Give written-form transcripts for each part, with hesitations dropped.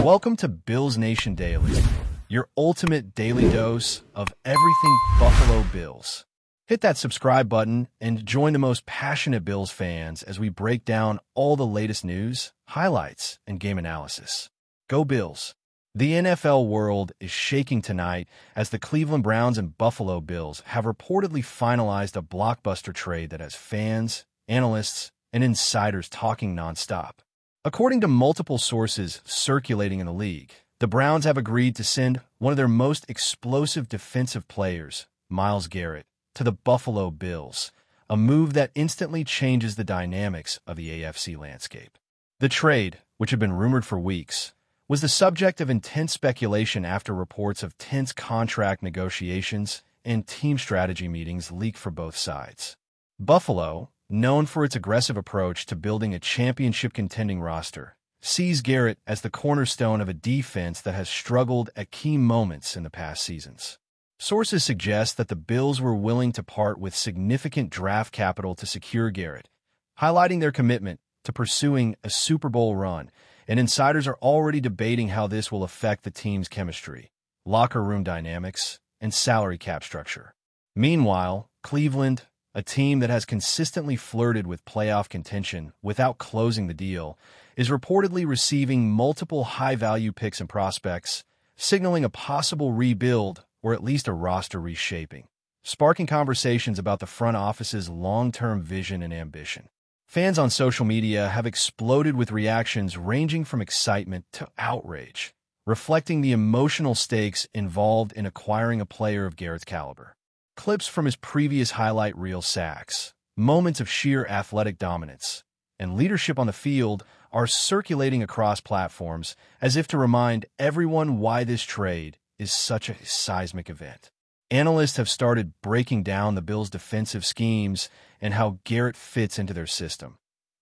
Welcome to Bills Nation Daily, your ultimate daily dose of everything Buffalo Bills. Hit that subscribe button and join the most passionate Bills fans as we break down all the latest news, highlights, and game analysis. Go Bills! The NFL world is shaking tonight as the Cleveland Browns and Buffalo Bills have reportedly finalized a blockbuster trade that has fans, analysts, and insiders talking nonstop. According to multiple sources circulating in the league, the Browns have agreed to send one of their most explosive defensive players, MYLES Garrett, to the Buffalo Bills, a move that instantly changes the dynamics of the AFC landscape. The trade, which had been rumored for weeks, was the subject of intense speculation after reports of tense contract negotiations and team strategy meetings leaked for both sides. Buffalo, known for its aggressive approach to building a championship-contending roster, sees Garrett as the cornerstone of a defense that has struggled at key moments in the past seasons. Sources suggest that the Bills were willing to part with significant draft capital to secure Garrett, highlighting their commitment to pursuing a Super Bowl run, and insiders are already debating how this will affect the team's chemistry, locker room dynamics, and salary cap structure. Meanwhile, Cleveland, a team that has consistently flirted with playoff contention without closing the deal, is reportedly receiving multiple high-value picks and prospects, signaling a possible rebuild or at least a roster reshaping, sparking conversations about the front office's long-term vision and ambition. Fans on social media have exploded with reactions ranging from excitement to outrage, reflecting the emotional stakes involved in acquiring a player of Garrett's caliber. Clips from his previous highlight reel sacks, moments of sheer athletic dominance, and leadership on the field are circulating across platforms as if to remind everyone why this trade is such a seismic event. Analysts have started breaking down the Bills' defensive schemes and how Garrett fits into their system,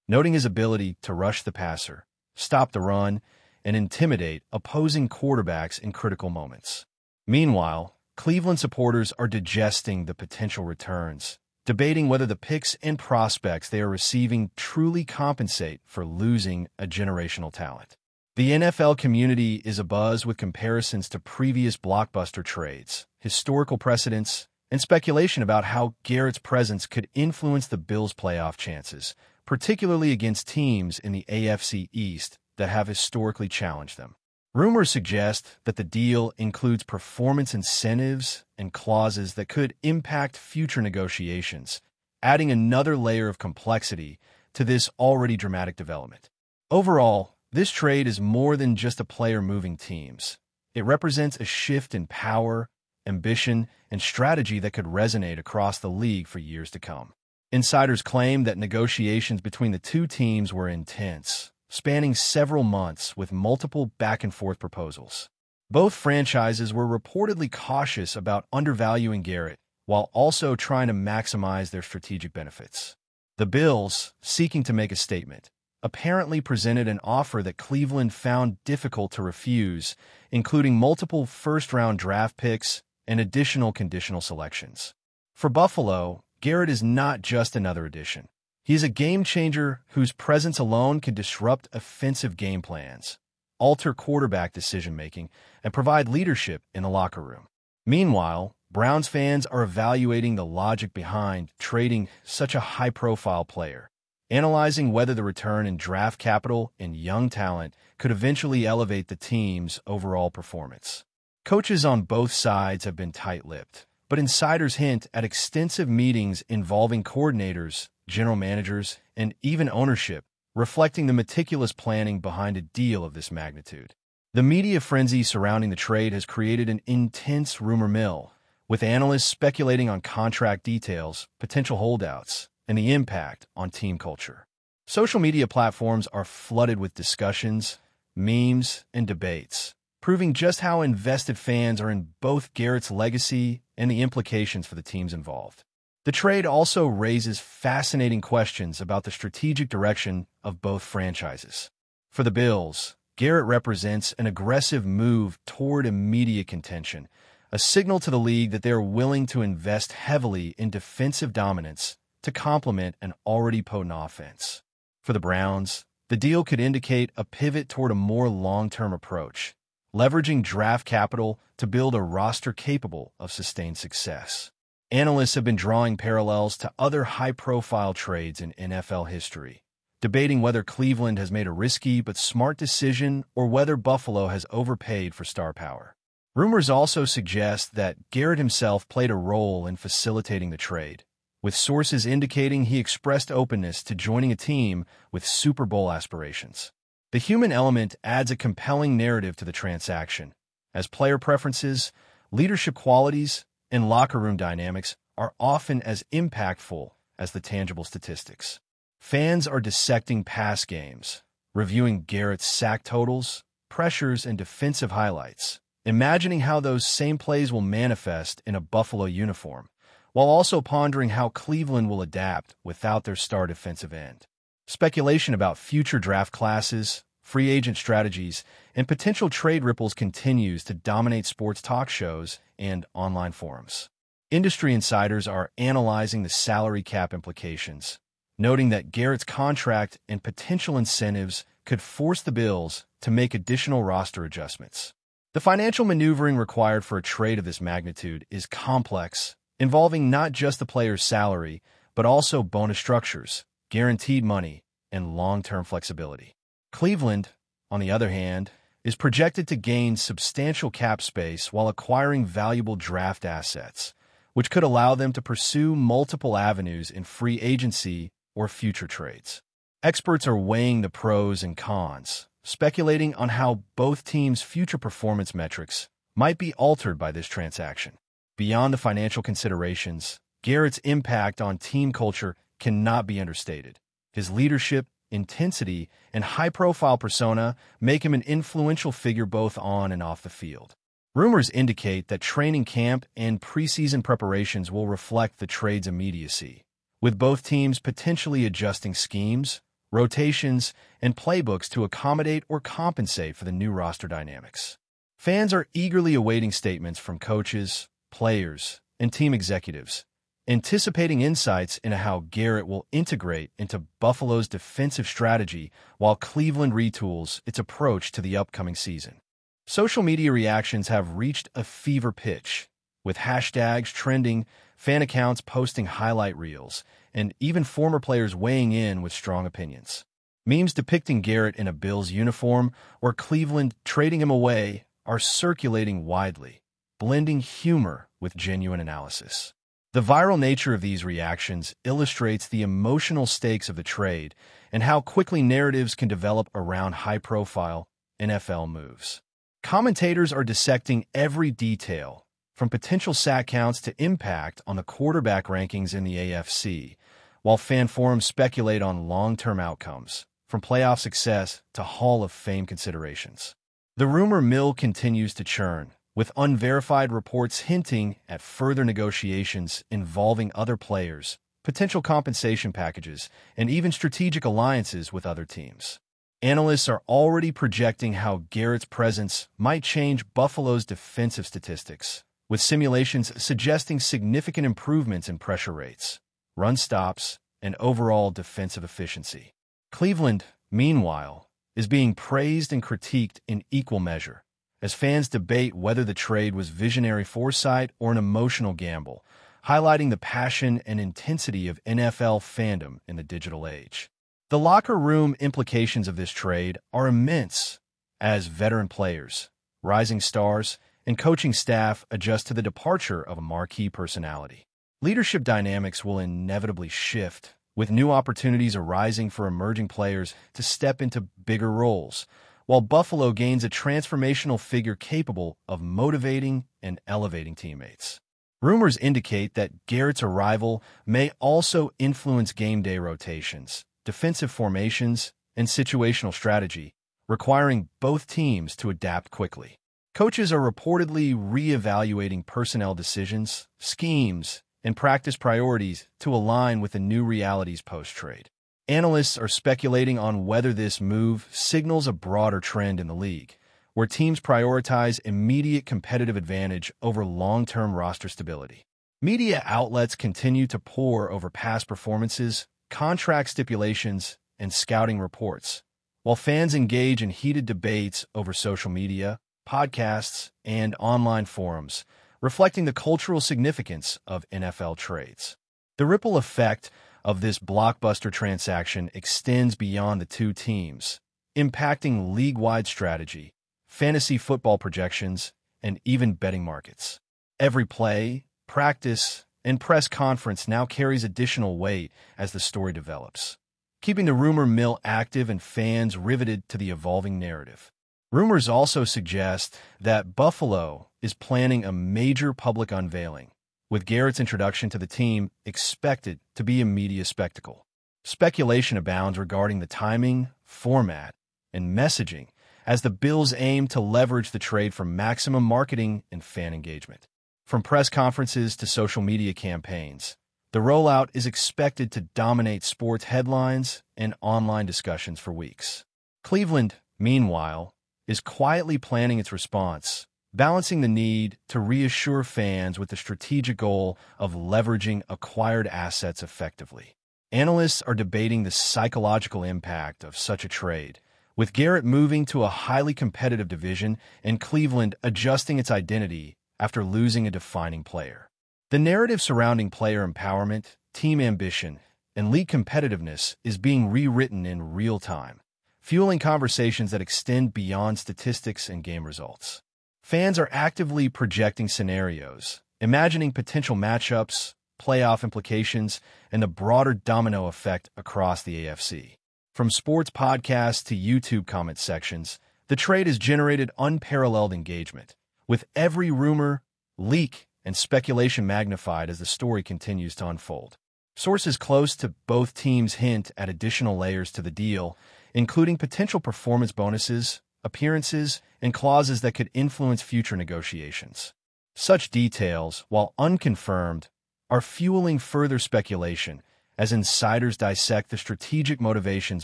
noting his ability to rush the passer, stop the run, and intimidate opposing quarterbacks in critical moments. Meanwhile, Cleveland supporters are digesting the potential returns, debating whether the picks and prospects they are receiving truly compensate for losing a generational talent. The NFL community is abuzz with comparisons to previous blockbuster trades, historical precedents, and speculation about how Garrett's presence could influence the Bills' playoff chances, particularly against teams in the AFC East that have historically challenged them. Rumors suggest that the deal includes performance incentives and clauses that could impact future negotiations, adding another layer of complexity to this already dramatic development. Overall, this trade is more than just a player moving teams. It represents a shift in power, ambition, and strategy that could resonate across the league for years to come. Insiders claim that negotiations between the two teams were intense, spanning several months with multiple back-and-forth proposals. Both franchises were reportedly cautious about undervaluing Garrett while also trying to maximize their strategic benefits. The Bills, seeking to make a statement, apparently presented an offer that Cleveland found difficult to refuse, including multiple first-round draft picks and additional conditional selections. For Buffalo, Garrett is not just another addition. He is a game-changer whose presence alone can disrupt offensive game plans, alter quarterback decision-making, and provide leadership in the locker room. Meanwhile, Browns fans are evaluating the logic behind trading such a high-profile player, analyzing whether the return in draft capital and young talent could eventually elevate the team's overall performance. Coaches on both sides have been tight-lipped, but insiders hint at extensive meetings involving coordinators, general managers, and even ownership, reflecting the meticulous planning behind a deal of this magnitude. The media frenzy surrounding the trade has created an intense rumor mill, with analysts speculating on contract details, potential holdouts, and the impact on team culture. Social media platforms are flooded with discussions, memes, and debates, proving just how invested fans are in both Garrett's legacy and the implications for the teams involved. The trade also raises fascinating questions about the strategic direction of both franchises. For the Bills, Garrett represents an aggressive move toward immediate contention, a signal to the league that they are willing to invest heavily in defensive dominance to complement an already potent offense. For the Browns, The deal could indicate a pivot toward a more long-term approach, leveraging draft capital to build a roster capable of sustained success. Analysts have been drawing parallels to other high-profile trades in NFL history, debating whether Cleveland has made a risky but smart decision or whether Buffalo has overpaid for star power. Rumors also suggest that Garrett himself played a role in facilitating the trade, with sources indicating he expressed openness to joining a team with Super Bowl aspirations. The human element adds a compelling narrative to the transaction, as player preferences, leadership qualities, and locker room dynamics are often as impactful as the tangible statistics. Fans are dissecting past games, reviewing Garrett's sack totals, pressures, and defensive highlights, imagining how those same plays will manifest in a Buffalo uniform, while also pondering how Cleveland will adapt without their star defensive end. Speculation about future draft classes, free agent strategies, and potential trade ripples continues to dominate sports talk shows and online forums. Industry insiders are analyzing the salary cap implications, noting that Garrett's contract and potential incentives could force the Bills to make additional roster adjustments. The financial maneuvering required for a trade of this magnitude is complex, involving not just the player's salary, but also bonus structures, guaranteed money, and long-term flexibility. Cleveland, on the other hand, is projected to gain substantial cap space while acquiring valuable draft assets, which could allow them to pursue multiple avenues in free agency or future trades. Experts are weighing the pros and cons, speculating on how both teams' future performance metrics might be altered by this transaction. Beyond the financial considerations, Garrett's impact on team culture cannot be understated. His leadership, intensity, and high-profile persona make him an influential figure both on and off the field. Rumors indicate that training camp and preseason preparations will reflect the trade's immediacy, with both teams potentially adjusting schemes, rotations, and playbooks to accommodate or compensate for the new roster dynamics. Fans are eagerly awaiting statements from coaches, players, and team executives, anticipating insights into how Garrett will integrate into Buffalo's defensive strategy while Cleveland retools its approach to the upcoming season. Social media reactions have reached a fever pitch, with hashtags trending, fan accounts posting highlight reels, and even former players weighing in with strong opinions. Memes depicting Garrett in a Bills uniform or Cleveland trading him away are circulating widely, blending humor with genuine analysis. The viral nature of these reactions illustrates the emotional stakes of the trade and how quickly narratives can develop around high-profile NFL moves. Commentators are dissecting every detail, from potential sack counts to impact on the quarterback rankings in the AFC, while fan forums speculate on long-term outcomes, from playoff success to Hall of Fame considerations. The rumor mill continues to churn, with unverified reports hinting at further negotiations involving other players, potential compensation packages, and even strategic alliances with other teams. Analysts are already projecting how Garrett's presence might change Buffalo's defensive statistics, with simulations suggesting significant improvements in pressure rates, run stops, and overall defensive efficiency. Cleveland, meanwhile, is being praised and critiqued in equal measure, as fans debate whether the trade was visionary foresight or an emotional gamble, highlighting the passion and intensity of NFL fandom in the digital age. The locker room implications of this trade are immense, as veteran players, rising stars, and coaching staff adjust to the departure of a marquee personality. Leadership dynamics will inevitably shift, with new opportunities arising for emerging players to step into bigger roles, while Buffalo gains a transformational figure capable of motivating and elevating teammates. Rumors indicate that Garrett's arrival may also influence game day rotations, defensive formations, and situational strategy, requiring both teams to adapt quickly. Coaches are reportedly re-evaluating personnel decisions, schemes, and practice priorities to align with the new realities post-trade. Analysts are speculating on whether this move signals a broader trend in the league, where teams prioritize immediate competitive advantage over long-term roster stability. Media outlets continue to pore over past performances, contract stipulations, and scouting reports, while fans engage in heated debates over social media, podcasts, and online forums, reflecting the cultural significance of NFL trades. The ripple effect of this blockbuster transaction extends beyond the two teams, impacting league-wide strategy, fantasy football projections, and even betting markets. Every play, practice, and press conference now carries additional weight as the story develops, keeping the rumor mill active and fans riveted to the evolving narrative. Rumors also suggest that Buffalo is planning a major public unveiling, with Garrett's introduction to the team expected to be a media spectacle. Speculation abounds regarding the timing, format, and messaging as the Bills aim to leverage the trade for maximum marketing and fan engagement. From press conferences to social media campaigns, the rollout is expected to dominate sports headlines and online discussions for weeks. Cleveland, meanwhile, is quietly planning its response, balancing the need to reassure fans with the strategic goal of leveraging acquired assets effectively. Analysts are debating the psychological impact of such a trade, with Garrett moving to a highly competitive division and Cleveland adjusting its identity after losing a defining player. The narrative surrounding player empowerment, team ambition, and league competitiveness is being rewritten in real time, fueling conversations that extend beyond statistics and game results. Fans are actively projecting scenarios, imagining potential matchups, playoff implications, and the broader domino effect across the AFC. From sports podcasts to YouTube comment sections, the trade has generated unparalleled engagement, with every rumor, leak, and speculation magnified as the story continues to unfold. Sources close to both teams hint at additional layers to the deal, including potential performance bonuses, appearances, and clauses that could influence future negotiations. Such details, while unconfirmed, are fueling further speculation as insiders dissect the strategic motivations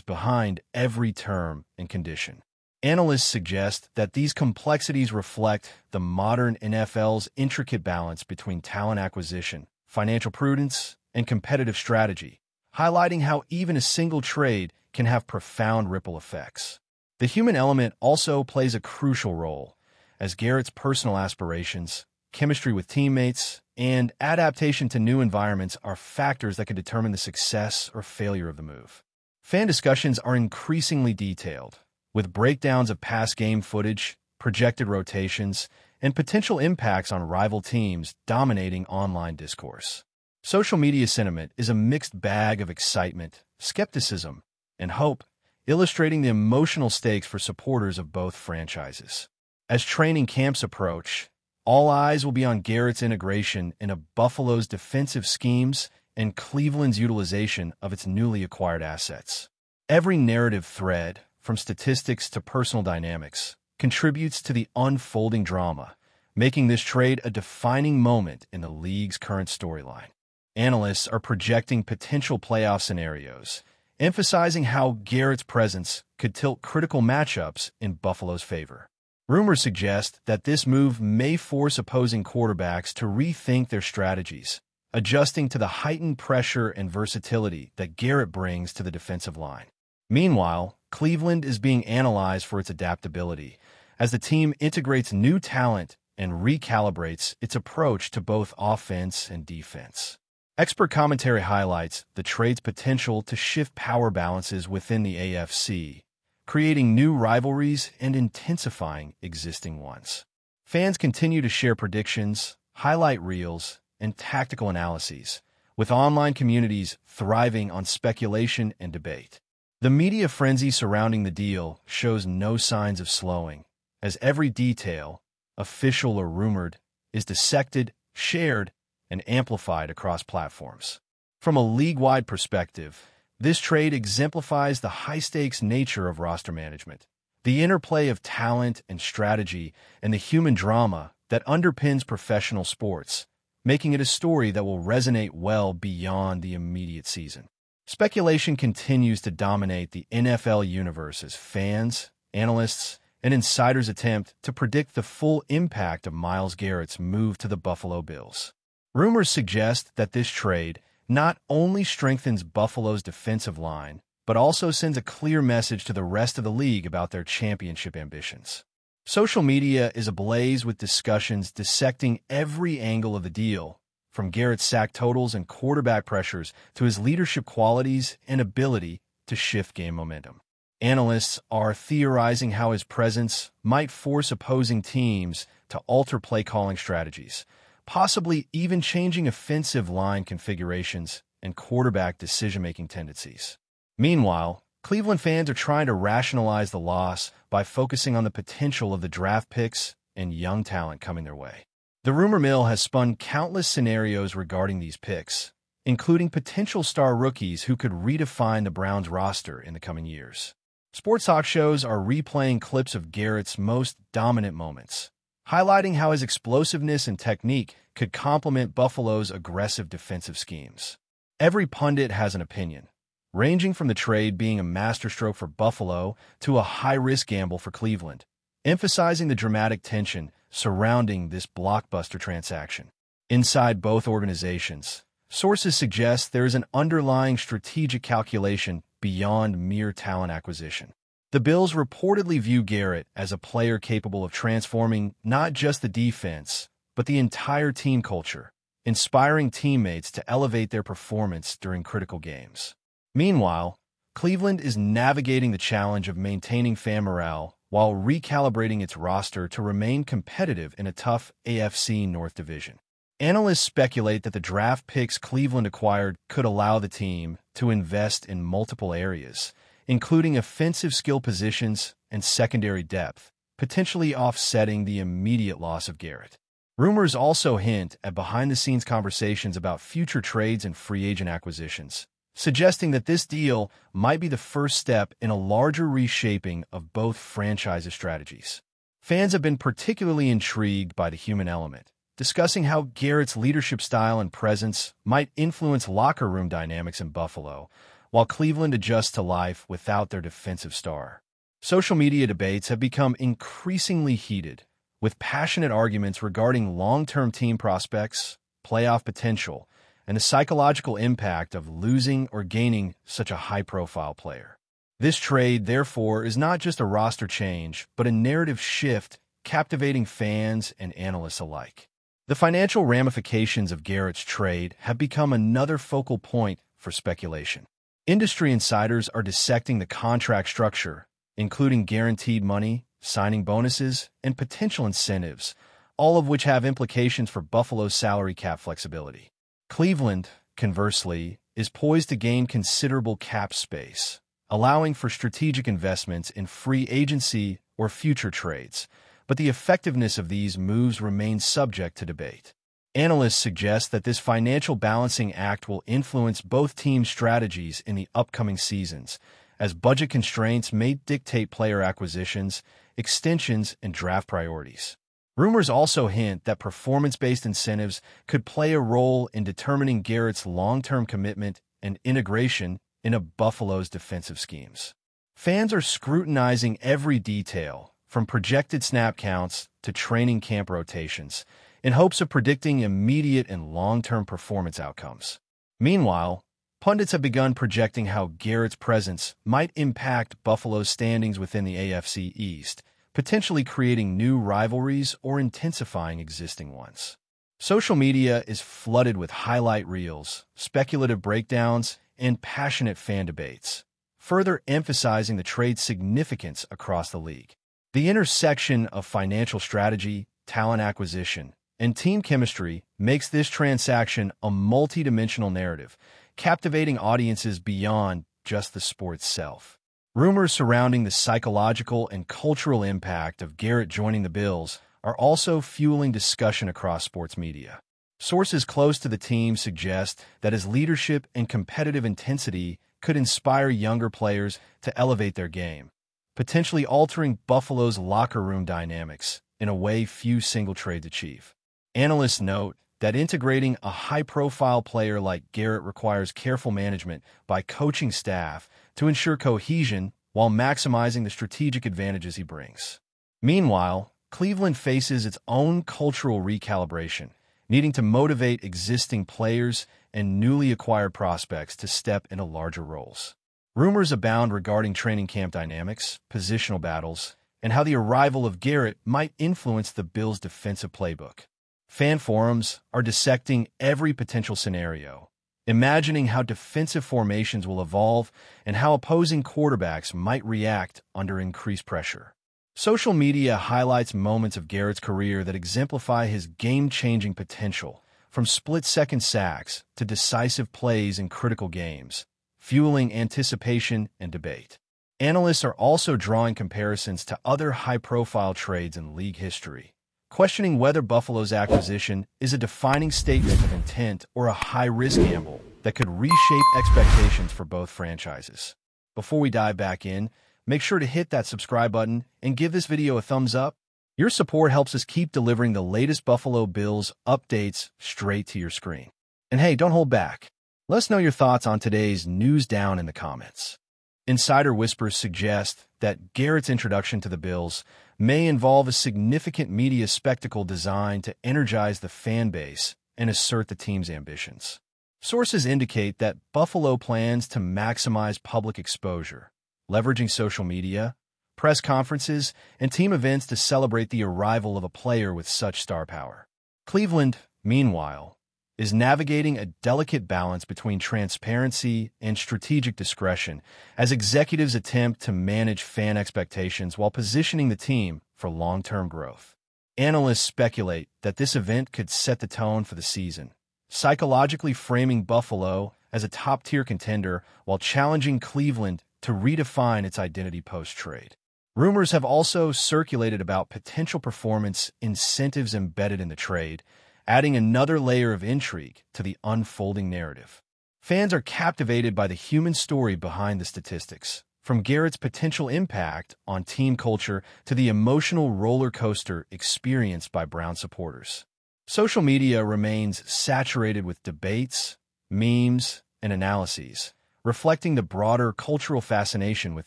behind every term and condition. Analysts suggest that these complexities reflect the modern NFL's intricate balance between talent acquisition, financial prudence, and competitive strategy, highlighting how even a single trade can have profound ripple effects. The human element also plays a crucial role, as Garrett's personal aspirations, chemistry with teammates, and adaptation to new environments are factors that can determine the success or failure of the move. Fan discussions are increasingly detailed, with breakdowns of past game footage, projected rotations, and potential impacts on rival teams dominating online discourse. Social media sentiment is a mixed bag of excitement, skepticism, and hope, illustrating the emotional stakes for supporters of both franchises. As training camps approach, all eyes will be on Garrett's integration into Buffalo's defensive schemes and Cleveland's utilization of its newly acquired assets. Every narrative thread, from statistics to personal dynamics, contributes to the unfolding drama, making this trade a defining moment in the league's current storyline. Analysts are projecting potential playoff scenarios, emphasizing how Garrett's presence could tilt critical matchups in Buffalo's favor. Rumors suggest that this move may force opposing quarterbacks to rethink their strategies, adjusting to the heightened pressure and versatility that Garrett brings to the defensive line. Meanwhile, Cleveland is being analyzed for its adaptability, as the team integrates new talent and recalibrates its approach to both offense and defense. Expert commentary highlights the trade's potential to shift power balances within the AFC, creating new rivalries and intensifying existing ones. Fans continue to share predictions, highlight reels, and tactical analyses, with online communities thriving on speculation and debate. The media frenzy surrounding the deal shows no signs of slowing, as every detail, official or rumored, is dissected, shared, and amplified across platforms. From a league-wide perspective, this trade exemplifies the high-stakes nature of roster management, the interplay of talent and strategy, and the human drama that underpins professional sports, making it a story that will resonate well beyond the immediate season. Speculation continues to dominate the NFL universe as fans, analysts, and insiders attempt to predict the full impact of Myles Garrett's move to the Buffalo Bills. Rumors suggest that this trade not only strengthens Buffalo's defensive line, but also sends a clear message to the rest of the league about their championship ambitions. Social media is ablaze with discussions dissecting every angle of the deal, from Garrett's sack totals and quarterback pressures to his leadership qualities and ability to shift game momentum. Analysts are theorizing how his presence might force opposing teams to alter play-calling strategies, possibly even changing offensive line configurations and quarterback decision-making tendencies. Meanwhile, Cleveland fans are trying to rationalize the loss by focusing on the potential of the draft picks and young talent coming their way. The rumor mill has spun countless scenarios regarding these picks, including potential star rookies who could redefine the Browns roster in the coming years. Sports talk shows are replaying clips of Garrett's most dominant moments, highlighting how his explosiveness and technique could complement Buffalo's aggressive defensive schemes. Every pundit has an opinion, ranging from the trade being a masterstroke for Buffalo to a high-risk gamble for Cleveland, emphasizing the dramatic tension surrounding this blockbuster transaction. Inside both organizations, sources suggest there is an underlying strategic calculation beyond mere talent acquisition. The Bills reportedly view Garrett as a player capable of transforming not just the defense, but the entire team culture, inspiring teammates to elevate their performance during critical games. Meanwhile, Cleveland is navigating the challenge of maintaining fan morale while recalibrating its roster to remain competitive in a tough AFC North division. Analysts speculate that the draft picks Cleveland acquired could allow the team to invest in multiple areas, including offensive skill positions and secondary depth, potentially offsetting the immediate loss of Garrett. Rumors also hint at behind-the-scenes conversations about future trades and free agent acquisitions, suggesting that this deal might be the first step in a larger reshaping of both franchises' strategies. Fans have been particularly intrigued by the human element, discussing how Garrett's leadership style and presence might influence locker room dynamics in Buffalo, while Cleveland adjusts to life without their defensive star. Social media debates have become increasingly heated, with passionate arguments regarding long-term team prospects, playoff potential, and the psychological impact of losing or gaining such a high-profile player. This trade, therefore, is not just a roster change, but a narrative shift captivating fans and analysts alike. The financial ramifications of Garrett's trade have become another focal point for speculation. Industry insiders are dissecting the contract structure, including guaranteed money, signing bonuses, and potential incentives, all of which have implications for Buffalo's salary cap flexibility. Cleveland, conversely, is poised to gain considerable cap space, allowing for strategic investments in free agency or future trades, but the effectiveness of these moves remains subject to debate. Analysts suggest that this financial balancing act will influence both teams' strategies in the upcoming seasons, as budget constraints may dictate player acquisitions, extensions, and draft priorities. Rumors also hint that performance-based incentives could play a role in determining Garrett's long-term commitment and integration into Buffalo's defensive schemes. Fans are scrutinizing every detail, from projected snap counts to training camp rotations, in hopes of predicting immediate and long-term performance outcomes. Meanwhile, pundits have begun projecting how Garrett's presence might impact Buffalo's standings within the AFC East, potentially creating new rivalries or intensifying existing ones. Social media is flooded with highlight reels, speculative breakdowns, and passionate fan debates, further emphasizing the trade's significance across the league. The intersection of financial strategy, talent acquisition, and team chemistry makes this transaction a multi-dimensional narrative, captivating audiences beyond just the sport itself. Rumors surrounding the psychological and cultural impact of Garrett joining the Bills are also fueling discussion across sports media. Sources close to the team suggest that his leadership and competitive intensity could inspire younger players to elevate their game, potentially altering Buffalo's locker room dynamics in a way few single trades achieve. Analysts note that integrating a high-profile player like Garrett requires careful management by coaching staff to ensure cohesion while maximizing the strategic advantages he brings. Meanwhile, Cleveland faces its own cultural recalibration, needing to motivate existing players and newly acquired prospects to step into larger roles. Rumors abound regarding training camp dynamics, positional battles, and how the arrival of Garrett might influence the Bills' defensive playbook. Fan forums are dissecting every potential scenario, imagining how defensive formations will evolve and how opposing quarterbacks might react under increased pressure. Social media highlights moments of Garrett's career that exemplify his game-changing potential, from split-second sacks to decisive plays in critical games, fueling anticipation and debate. Analysts are also drawing comparisons to other high-profile trades in league history, questioning whether Buffalo's acquisition is a defining statement of intent or a high-risk gamble that could reshape expectations for both franchises. Before we dive back in, make sure to hit that subscribe button and give this video a thumbs up. Your support helps us keep delivering the latest Buffalo Bills updates straight to your screen. And hey, don't hold back. Let us know your thoughts on today's news down in the comments. Insider whispers suggest that Garrett's introduction to the Bills may involve a significant media spectacle designed to energize the fan base and assert the team's ambitions. Sources indicate that Buffalo plans to maximize public exposure, leveraging social media, press conferences, and team events to celebrate the arrival of a player with such star power. Cleveland, meanwhile, is navigating a delicate balance between transparency and strategic discretion as executives attempt to manage fan expectations while positioning the team for long-term growth. Analysts speculate that this event could set the tone for the season, psychologically framing Buffalo as a top-tier contender while challenging Cleveland to redefine its identity post-trade. Rumors have also circulated about potential performance incentives embedded in the trade, adding another layer of intrigue to the unfolding narrative. Fans are captivated by the human story behind the statistics, from Garrett's potential impact on team culture to the emotional roller coaster experienced by Brown supporters. Social media remains saturated with debates, memes, and analyses, reflecting the broader cultural fascination with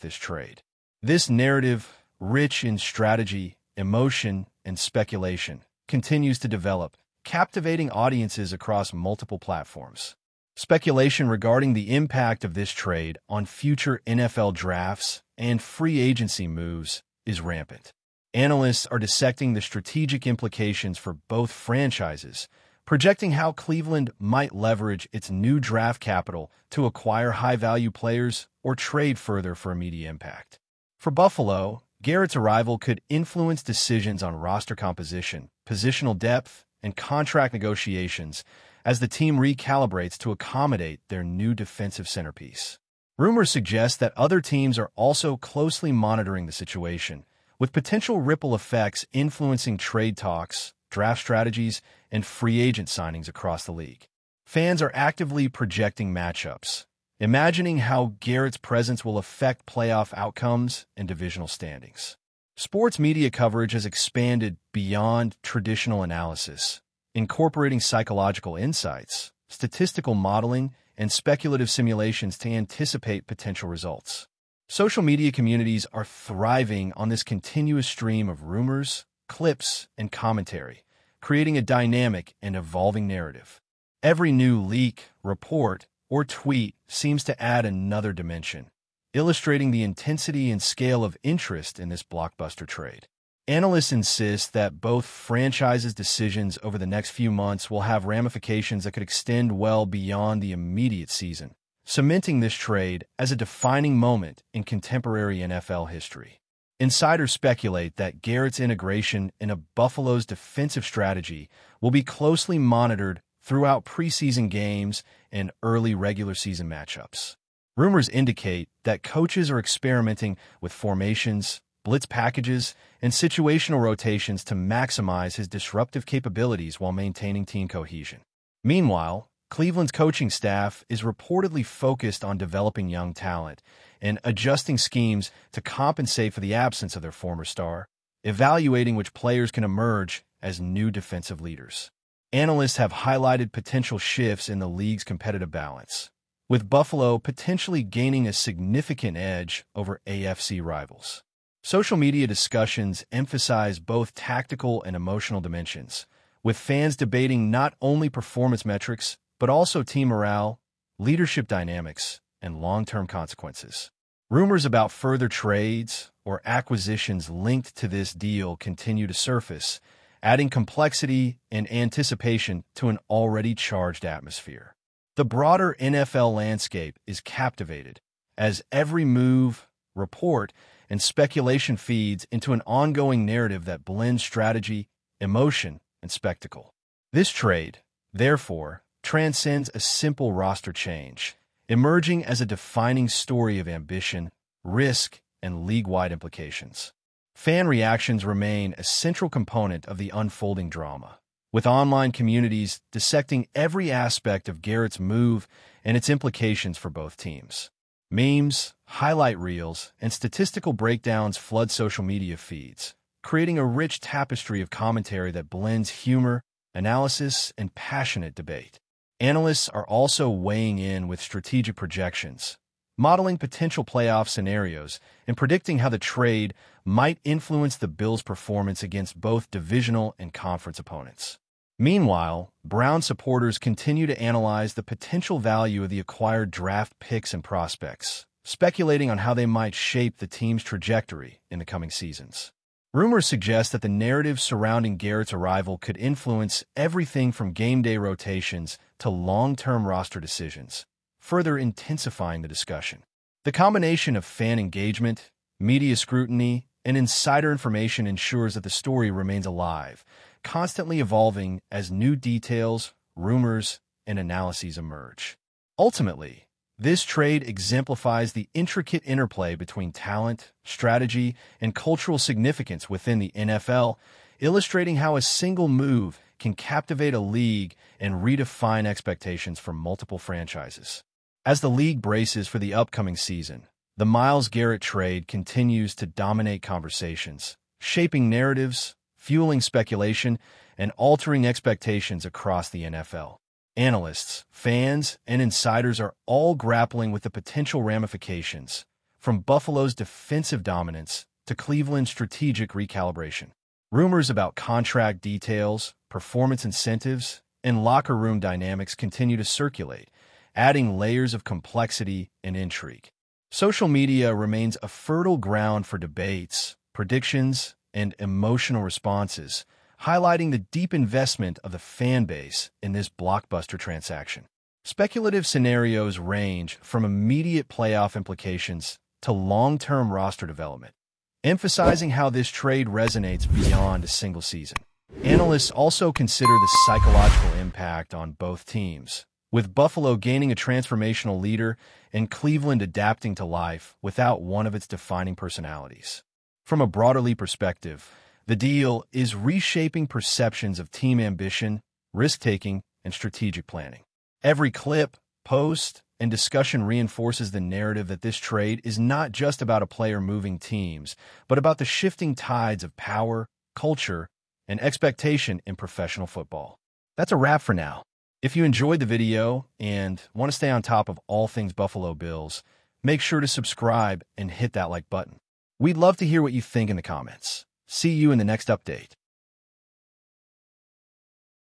this trade. This narrative, rich in strategy, emotion, and speculation, continues to develop, captivating audiences across multiple platforms. Speculation regarding the impact of this trade on future NFL drafts and free agency moves is rampant. Analysts are dissecting the strategic implications for both franchises, projecting how Cleveland might leverage its new draft capital to acquire high-value players or trade further for immediate impact. For Buffalo, Garrett's arrival could influence decisions on roster composition, positional depth, and contract negotiations as the team recalibrates to accommodate their new defensive centerpiece. Rumors suggest that other teams are also closely monitoring the situation, with potential ripple effects influencing trade talks, draft strategies, and free agent signings across the league. Fans are actively projecting matchups, imagining how Garrett's presence will affect playoff outcomes and divisional standings. Sports media coverage has expanded beyond traditional analysis, incorporating psychological insights, statistical modeling, and speculative simulations to anticipate potential results. Social media communities are thriving on this continuous stream of rumors, clips, and commentary, creating a dynamic and evolving narrative. Every new leak, report, or tweet seems to add another dimension, illustrating the intensity and scale of interest in this blockbuster trade. Analysts insist that both franchises' decisions over the next few months will have ramifications that could extend well beyond the immediate season, cementing this trade as a defining moment in contemporary NFL history. Insiders speculate that Garrett's integration into Buffalo's defensive strategy will be closely monitored throughout preseason games and early regular season matchups. Rumors indicate that coaches are experimenting with formations, blitz packages, and situational rotations to maximize his disruptive capabilities while maintaining team cohesion. Meanwhile, Cleveland's coaching staff is reportedly focused on developing young talent and adjusting schemes to compensate for the absence of their former star, evaluating which players can emerge as new defensive leaders. Analysts have highlighted potential shifts in the league's competitive balance, with Buffalo potentially gaining a significant edge over AFC rivals. Social media discussions emphasize both tactical and emotional dimensions, with fans debating not only performance metrics, but also team morale, leadership dynamics, and long-term consequences. Rumors about further trades or acquisitions linked to this deal continue to surface, adding complexity and anticipation to an already charged atmosphere. The broader NFL landscape is captivated as every move, report, and speculation feeds into an ongoing narrative that blends strategy, emotion, and spectacle. This trade, therefore, transcends a simple roster change, emerging as a defining story of ambition, risk, and league-wide implications. Fan reactions remain a central component of the unfolding drama, with online communities dissecting every aspect of Garrett's move and its implications for both teams. Memes, highlight reels, and statistical breakdowns flood social media feeds, creating a rich tapestry of commentary that blends humor, analysis, and passionate debate. Analysts are also weighing in with strategic projections, modeling potential playoff scenarios and predicting how the trade might influence the Bills' performance against both divisional and conference opponents. Meanwhile, Brown supporters continue to analyze the potential value of the acquired draft picks and prospects, speculating on how they might shape the team's trajectory in the coming seasons. Rumors suggest that the narrative surrounding Garrett's arrival could influence everything from game day rotations to long-term roster decisions, further intensifying the discussion. The combination of fan engagement, media scrutiny, and insider information ensures that the story remains alive, constantly evolving as new details, rumors, and analyses emerge. Ultimately, this trade exemplifies the intricate interplay between talent, strategy, and cultural significance within the NFL, illustrating how a single move can captivate a league and redefine expectations for multiple franchises. As the league braces for the upcoming season, the Myles Garrett trade continues to dominate conversations, shaping narratives, fueling speculation, and altering expectations across the NFL. Analysts, fans, and insiders are all grappling with the potential ramifications, from Buffalo's defensive dominance to Cleveland's strategic recalibration. Rumors about contract details, performance incentives, and locker room dynamics continue to circulate, adding layers of complexity and intrigue. Social media remains a fertile ground for debates, predictions, and emotional responses, highlighting the deep investment of the fan base in this blockbuster transaction. Speculative scenarios range from immediate playoff implications to long-term roster development, emphasizing how this trade resonates beyond a single season. Analysts also consider the psychological impact on both teams, with Buffalo gaining a transformational leader and Cleveland adapting to life without one of its defining personalities. From a broader perspective, the deal is reshaping perceptions of team ambition, risk-taking, and strategic planning. Every clip, post, and discussion reinforces the narrative that this trade is not just about a player moving teams, but about the shifting tides of power, culture, and expectation in professional football. That's a wrap for now. If you enjoyed the video and want to stay on top of all things Buffalo Bills, make sure to subscribe and hit that like button. We'd love to hear what you think in the comments. See you in the next update.